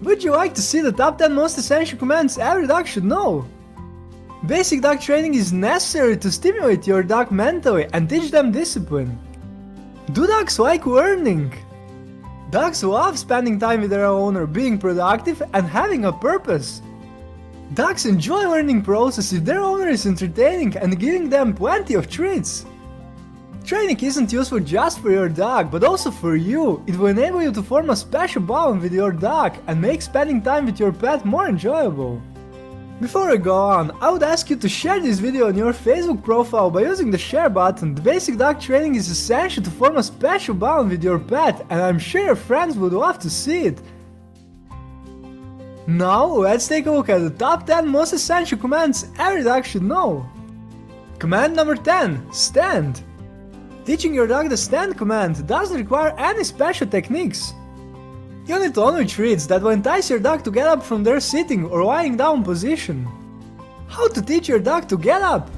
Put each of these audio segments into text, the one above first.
Would you like to see the top 10 most essential commands every dog should know? Basic dog training is necessary to stimulate your dog mentally and teach them discipline. Do dogs like learning? Dogs love spending time with their owner, being productive and having a purpose. Dogs enjoy learning process if their owner is entertaining and giving them plenty of treats. Training isn't useful just for your dog, but also for you. It will enable you to form a special bond with your dog and make spending time with your pet more enjoyable. Before I go on, I would ask you to share this video on your Facebook profile by using the share button. The basic dog training is essential to form a special bond with your pet, and I'm sure your friends would love to see it. Now let's take a look at the top 10 most essential commands every dog should know. Command number 10. Stand. Teaching your dog the stand command doesn't require any special techniques. You need only treats that will entice your dog to get up from their sitting or lying down position. How to teach your dog to get up?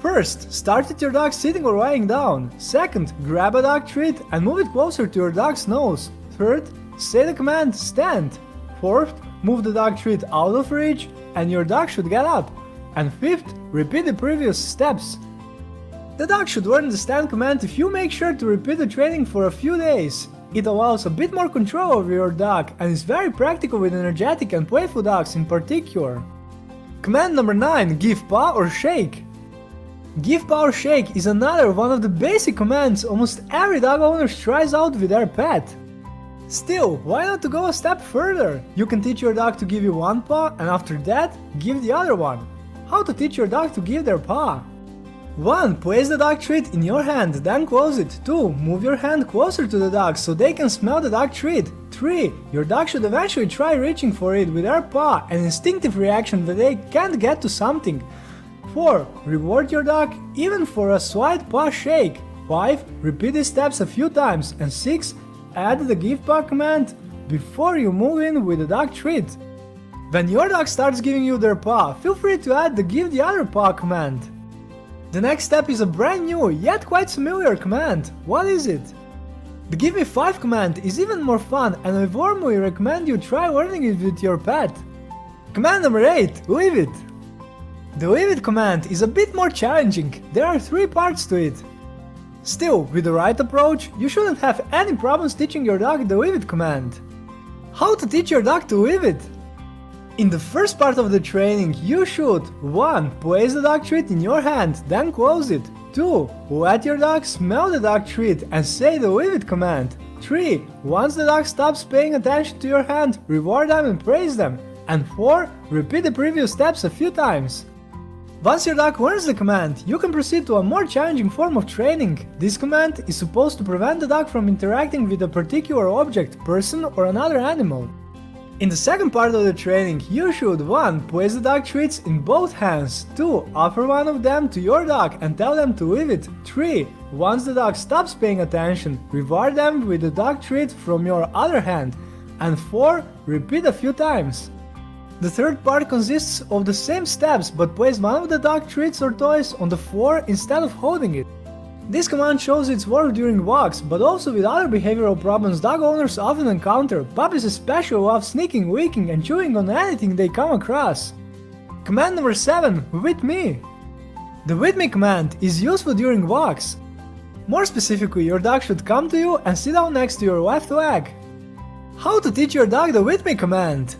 First, start with your dog sitting or lying down. Second, grab a dog treat and move it closer to your dog's nose. Third, say the command stand. Fourth, move the dog treat out of reach and your dog should get up. And fifth, repeat the previous steps. The dog should learn the stand command if you make sure to repeat the training for a few days. It allows a bit more control over your dog and is very practical with energetic and playful dogs in particular. Command number 9. Give paw or shake. Give paw or shake is another one of the basic commands almost every dog owner tries out with their pet. Still, why not to go a step further? You can teach your dog to give you one paw and after that, give the other one. How to teach your dog to give their paw? 1. Place the dog treat in your hand, then close it. 2. Move your hand closer to the dog so they can smell the dog treat. 3. Your dog should eventually try reaching for it with their paw, an instinctive reaction that they can't get to something. 4. Reward your dog even for a slight paw shake. 5. Repeat these steps a few times. And 6. Add the give paw command before you move in with the dog treat. When your dog starts giving you their paw, feel free to add the give the other paw command. The next step is a brand new, yet quite familiar command. What is it? The Give Me 5 command is even more fun and I warmly recommend you try learning it with your pet. Command number 8. Leave it. The Leave it command is a bit more challenging. There are 3 parts to it. Still, with the right approach, you shouldn't have any problems teaching your dog the Leave it command. How to teach your dog to leave it? In the first part of the training, you should 1. Place the dog treat in your hand, then close it. 2. Let your dog smell the dog treat and say the leave it command. 3. Once the dog stops paying attention to your hand, reward them and praise them. And 4. Repeat the previous steps a few times. Once your dog learns the command, you can proceed to a more challenging form of training. This command is supposed to prevent the dog from interacting with a particular object, person or another animal. In the second part of the training, you should 1. Place the dog treats in both hands. 2. Offer one of them to your dog and tell them to leave it. 3. Once the dog stops paying attention, reward them with the dog treat from your other hand. And 4. Repeat a few times. The third part consists of the same steps, but place one of the dog treats or toys on the floor instead of holding it. This command shows its work during walks, but also with other behavioral problems dog owners often encounter. Puppies especially love sneaking, licking and chewing on anything they come across. Command number 7. With me. The with me command is useful during walks. More specifically, your dog should come to you and sit down next to your left leg. How to teach your dog the with me command?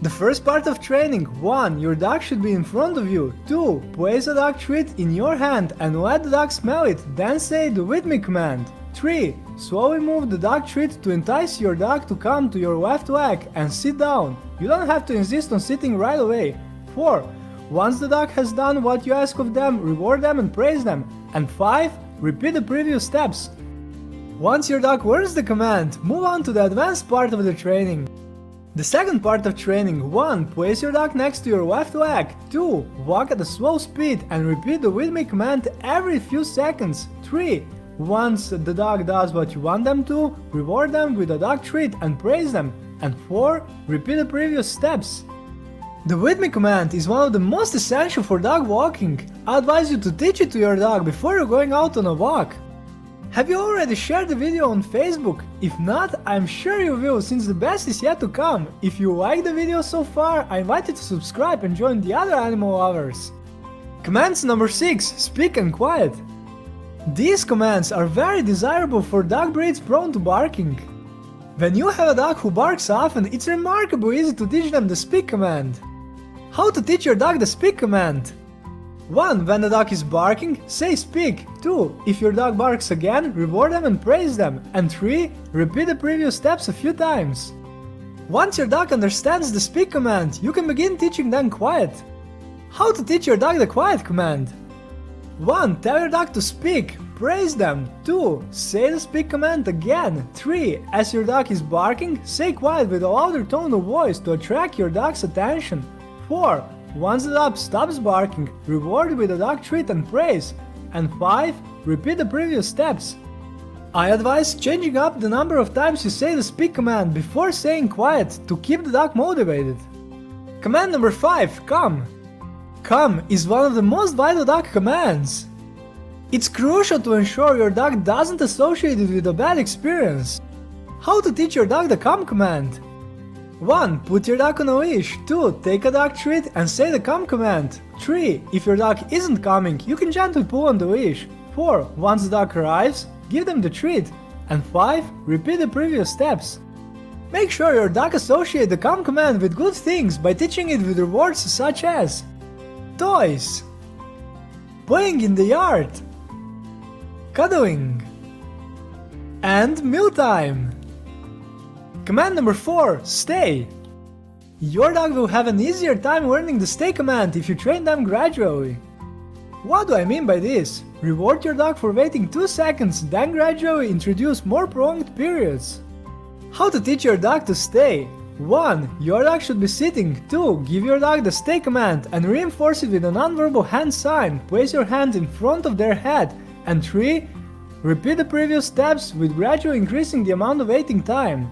The first part of training. 1. Your dog should be in front of you. 2. Place a dog treat in your hand and let the dog smell it, then say the with me command. 3. Slowly move the dog treat to entice your dog to come to your left leg and sit down. You don't have to insist on sitting right away. 4. Once the dog has done what you ask of them, reward them and praise them. And 5. Repeat the previous steps. Once your dog learns the command, move on to the advanced part of the training. The second part of training. 1. Place your dog next to your left leg. 2. Walk at a slow speed and repeat the with me command every few seconds. 3. Once the dog does what you want them to, reward them with a dog treat and praise them. And 4. Repeat the previous steps. The with me command is one of the most essential for dog walking. I advise you to teach it to your dog before you're going out on a walk. Have you already shared the video on Facebook? If not, I'm sure you will, since the best is yet to come. If you like the video so far, I invite you to subscribe and join the other animal lovers. Commands number 6. Speak and quiet. These commands are very desirable for dog breeds prone to barking. When you have a dog who barks often, it's remarkably easy to teach them the speak command. How to teach your dog the speak command? 1. When the dog is barking, say speak. 2. If your dog barks again, reward them and praise them. And 3. Repeat the previous steps a few times. Once your dog understands the speak command, you can begin teaching them quiet. How to teach your dog the quiet command? 1. Tell your dog to speak. Praise them. 2. Say the speak command again. 3. As your dog is barking, say quiet with a louder tone of voice to attract your dog's attention. 4. Once the dog stops barking, reward with a dog treat and praise. And 5. Repeat the previous steps. I advise changing up the number of times you say the speak command before saying quiet to keep the dog motivated. Command number 5. Come. Come is one of the most vital dog commands. It's crucial to ensure your dog doesn't associate it with a bad experience. How to teach your dog the come command? 1. Put your dog on a leash. 2. Take a dog treat and say the come command. 3. If your dog isn't coming, you can gently pull on the leash. 4. Once the dog arrives, give them the treat. And 5. Repeat the previous steps. Make sure your dog associates the come command with good things by teaching it with rewards such as toys, playing in the yard, cuddling, and mealtime. Command number 4. Stay. Your dog will have an easier time learning the stay command if you train them gradually. What do I mean by this? Reward your dog for waiting 2 seconds, then gradually introduce more prolonged periods. How to teach your dog to stay? 1. Your dog should be sitting. 2. Give your dog the stay command and reinforce it with a nonverbal hand sign. Place your hand in front of their head. And 3. Repeat the previous steps with gradually increasing the amount of waiting time.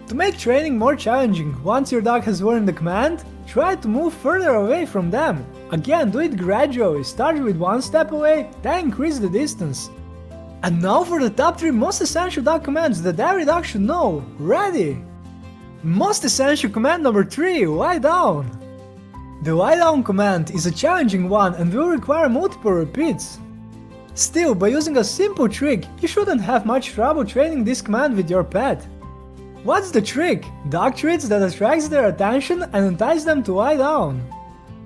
To make training more challenging, once your dog has learned the command, try to move further away from them. Again, do it gradually, start with 1 step away, then increase the distance. And now for the top 3 most essential dog commands that every dog should know. Ready? Most essential command number 3, lie down. The lie down command is a challenging one and will require multiple repeats. Still, by using a simple trick, you shouldn't have much trouble training this command with your pet. What's the trick? Dog treats that attracts their attention and entice them to lie down.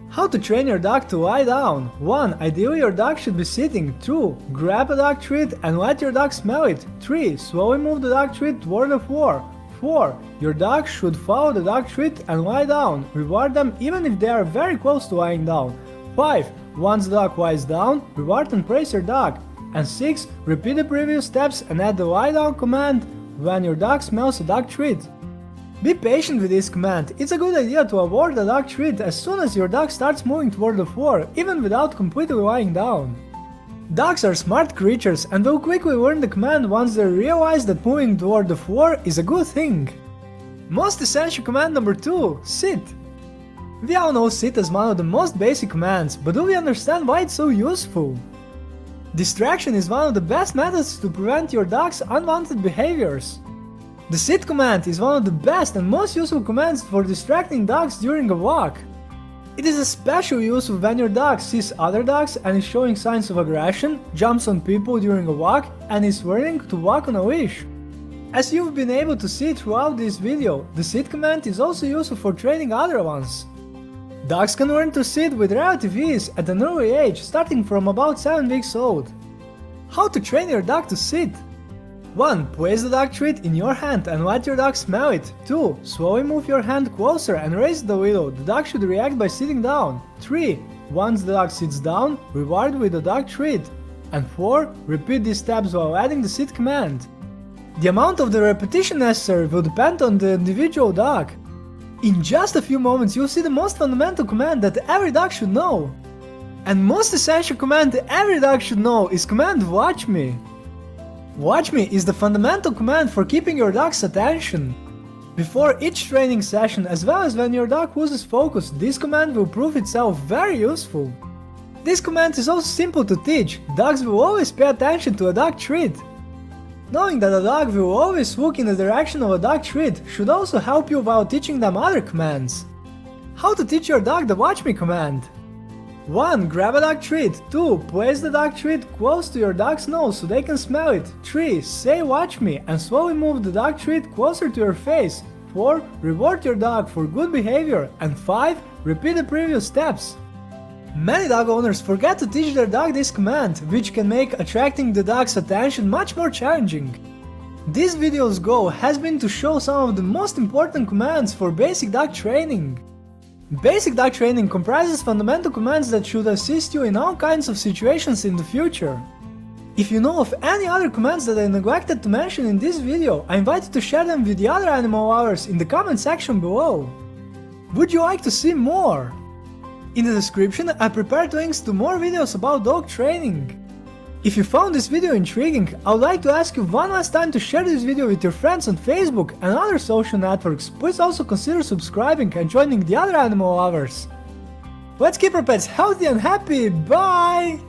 How to train your dog to lie down? 1. Ideally your dog should be sitting. 2. Grab a dog treat and let your dog smell it. 3. Slowly move the dog treat toward the floor. 4. Your dog should follow the dog treat and lie down. Reward them even if they are very close to lying down. 5. Once the dog lies down, reward and praise your dog. And 6. Repeat the previous steps and add the lie down command when your dog smells a dog treat. Be patient with this command. It's a good idea to award the dog treat as soon as your dog starts moving toward the floor, even without completely lying down. Dogs are smart creatures and will quickly learn the command once they realize that moving toward the floor is a good thing. Most essential command number 2, sit. We all know sit as one of the most basic commands, but do we understand why it's so useful? Distraction is one of the best methods to prevent your dog's unwanted behaviors. The sit command is one of the best and most useful commands for distracting dogs during a walk. It is especially useful when your dog sees other dogs and is showing signs of aggression, jumps on people during a walk, and is learning to walk on a leash. As you've been able to see throughout this video, the sit command is also useful for training other ones. Dogs can learn to sit with relative ease at an early age, starting from about 7 weeks old. How to train your dog to sit? 1. Place the dog treat in your hand and let your dog smell it. 2. Slowly move your hand closer and raise it a little. The dog should react by sitting down. 3. Once the dog sits down, reward with the dog treat. And 4. Repeat these steps while adding the sit command. The amount of the repetition necessary will depend on the individual dog. In just a few moments you'll see the most fundamental command that every dog should know. And most essential command every dog should know is command watch me. Watch me is the fundamental command for keeping your dog's attention. Before each training session, as well as when your dog loses focus, this command will prove itself very useful. This command is also simple to teach. Dogs will always pay attention to a dog treat. Knowing that a dog will always walk in the direction of a dog treat should also help you while teaching them other commands. How to teach your dog the watch me command? 1. Grab a dog treat. 2. Place the dog treat close to your dog's nose so they can smell it. 3. Say watch me and slowly move the dog treat closer to your face. 4. Reward your dog for good behavior. And 5. Repeat the previous steps. Many dog owners forget to teach their dog this command, which can make attracting the dog's attention much more challenging. This video's goal has been to show some of the most important commands for basic dog training. Basic dog training comprises fundamental commands that should assist you in all kinds of situations in the future. If you know of any other commands that I neglected to mention in this video, I invite you to share them with the other animal lovers in the comment section below. Would you like to see more? In the description I prepared links to more videos about dog training. If you found this video intriguing, I would like to ask you one last time to share this video with your friends on Facebook and other social networks. Please also consider subscribing and joining the other animal lovers. Let's keep our pets healthy and happy, bye!